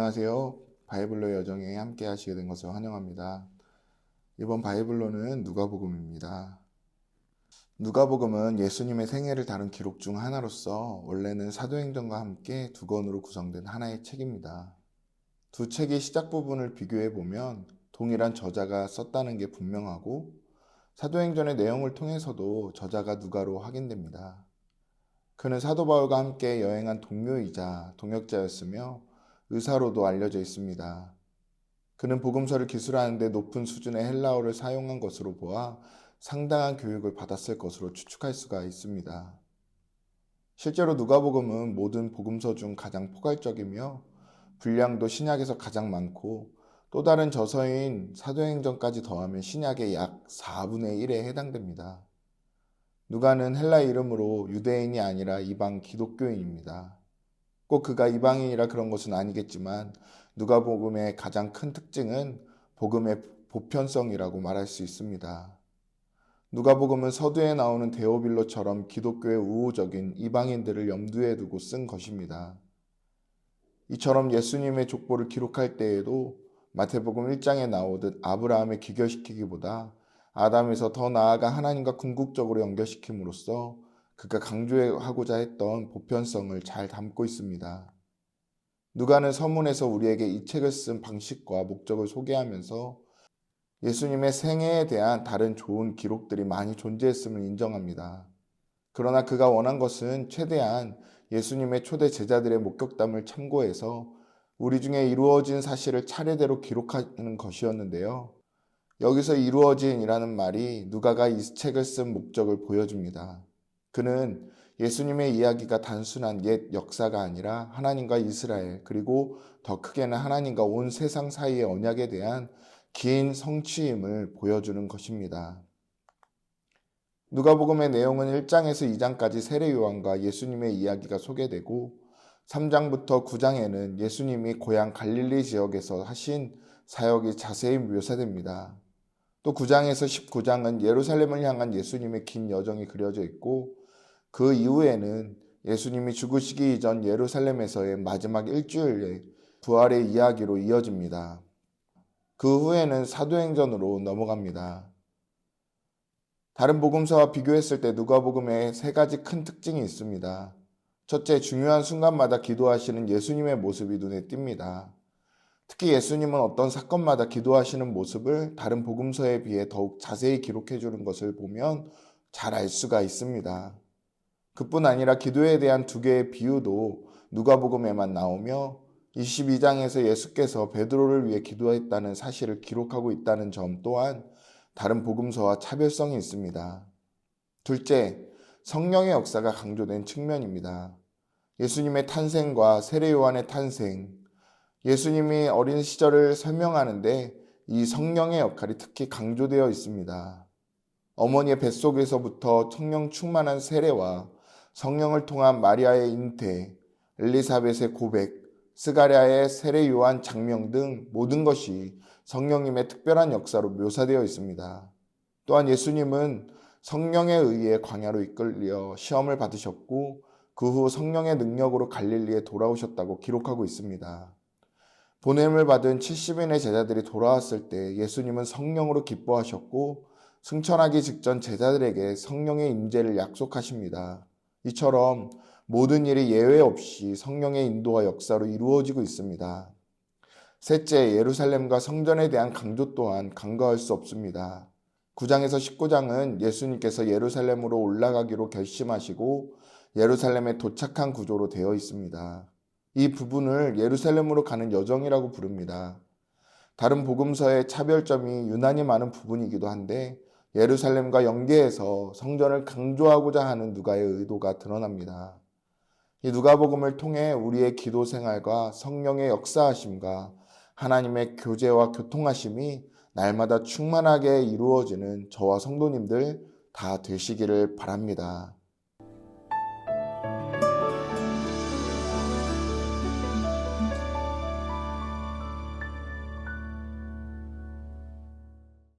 안녕하세요. 바이블로 여정에 함께 하시게 된 것을 환영합니다. 이번 바이블로는 누가복음입니다. 누가복음은 예수님의 생애를 다룬 기록 중 하나로서 원래는 사도행전과 함께 두 권으로 구성된 하나의 책입니다. 두 책의 시작 부분을 비교해 보면 동일한 저자가 썼다는 게 분명하고 사도행전의 내용을 통해서도 저자가 누가로 확인됩니다. 그는 사도 바울과 함께 여행한 동료이자 동역자였으며 의사로도 알려져 있습니다. 그는 복음서를 기술하는 데 높은 수준의 헬라어를 사용한 것으로 보아 상당한 교육을 받았을 것으로 추측할 수가 있습니다. 실제로 누가복음은 모든 복음서 중 가장 포괄적이며 분량도 신약에서 가장 많고 또 다른 저서인 사도행전까지 더하면 신약의 약 4분의 1에 해당됩니다. 누가는 헬라 이름으로 유대인이 아니라 이방 기독교인입니다. 꼭 그가 이방인이라 그런 것은 아니겠지만 누가복음의 가장 큰 특징은 복음의 보편성이라고 말할 수 있습니다. 누가복음은 서두에 나오는 데오빌로처럼 기독교의 우호적인 이방인들을 염두에 두고 쓴 것입니다. 이처럼 예수님의 족보를 기록할 때에도 마태복음 1장에 나오듯 아브라함을 기결시키기보다 아담에서 더 나아가 하나님과 궁극적으로 연결시킴으로써 그가 강조하고자 했던 보편성을 잘 담고 있습니다. 누가는 서문에서 우리에게 이 책을 쓴 방식과 목적을 소개하면서 예수님의 생애에 대한 다른 좋은 기록들이 많이 존재했음을 인정합니다. 그러나 그가 원한 것은 최대한 예수님의 초대 제자들의 목격담을 참고해서 우리 중에 이루어진 사실을 차례대로 기록하는 것이었는데요. 여기서 이루어진이라는 말이 누가가 이 책을 쓴 목적을 보여줍니다. 그는 예수님의 이야기가 단순한 옛 역사가 아니라 하나님과 이스라엘 그리고 더 크게는 하나님과 온 세상 사이의 언약에 대한 긴 성취임을 보여주는 것입니다. 누가복음의 내용은 1장에서 2장까지 세례 요한과 예수님의 이야기가 소개되고 3장부터 9장에는 예수님이 고향 갈릴리 지역에서 하신 사역이 자세히 묘사됩니다. 또 9장에서 19장은 예루살렘을 향한 예수님의 긴 여정이 그려져 있고 그 이후에는 예수님이 죽으시기 이전 예루살렘에서의 마지막 일주일의 부활의 이야기로 이어집니다. 그 후에는 사도행전으로 넘어갑니다. 다른 복음서와 비교했을 때 누가복음에 세 가지 큰 특징이 있습니다. 첫째, 중요한 순간마다 기도하시는 예수님의 모습이 눈에 띕니다. 특히 예수님은 어떤 사건마다 기도하시는 모습을 다른 복음서에 비해 더욱 자세히 기록해 주는 것을 보면 잘 알 수가 있습니다. 그뿐 아니라 기도에 대한 두 개의 비유도 누가복음에만 나오며 22장에서 예수께서 베드로를 위해 기도했다는 사실을 기록하고 있다는 점 또한 다른 복음서와 차별성이 있습니다. 둘째, 성령의 역사가 강조된 측면입니다. 예수님의 탄생과 세례 요한의 탄생, 예수님이 어린 시절을 설명하는데 이 성령의 역할이 특히 강조되어 있습니다. 어머니의 뱃속에서부터 성령 충만한 세례와 성령을 통한 마리아의 잉태, 엘리사벳의 고백, 스가랴의 세례 요한 장명 등 모든 것이 성령님의 특별한 역사로 묘사되어 있습니다. 또한 예수님은 성령에 의해 광야로 이끌려 시험을 받으셨고 그 후 성령의 능력으로 갈릴리에 돌아오셨다고 기록하고 있습니다. 보냄을 받은 70인의 제자들이 돌아왔을 때 예수님은 성령으로 기뻐하셨고 승천하기 직전 제자들에게 성령의 임재를 약속하십니다. 이처럼 모든 일이 예외 없이 성령의 인도와 역사로 이루어지고 있습니다. 셋째, 예루살렘과 성전에 대한 강조 또한 간과할 수 없습니다. 9장에서 19장은 예수님께서 예루살렘으로 올라가기로 결심하시고 예루살렘에 도착한 구조로 되어 있습니다. 이 부분을 예루살렘으로 가는 여정이라고 부릅니다. 다른 복음서의 차별점이 유난히 많은 부분이기도 한데 예루살렘과 연계해서 성전을 강조하고자 하는 누가의 의도가 드러납니다. 이 누가복음을 통해 우리의 기도 생활과 성령의 역사하심과 하나님의 교제와 교통하심이 날마다 충만하게 이루어지는 저와 성도님들 다 되시기를 바랍니다.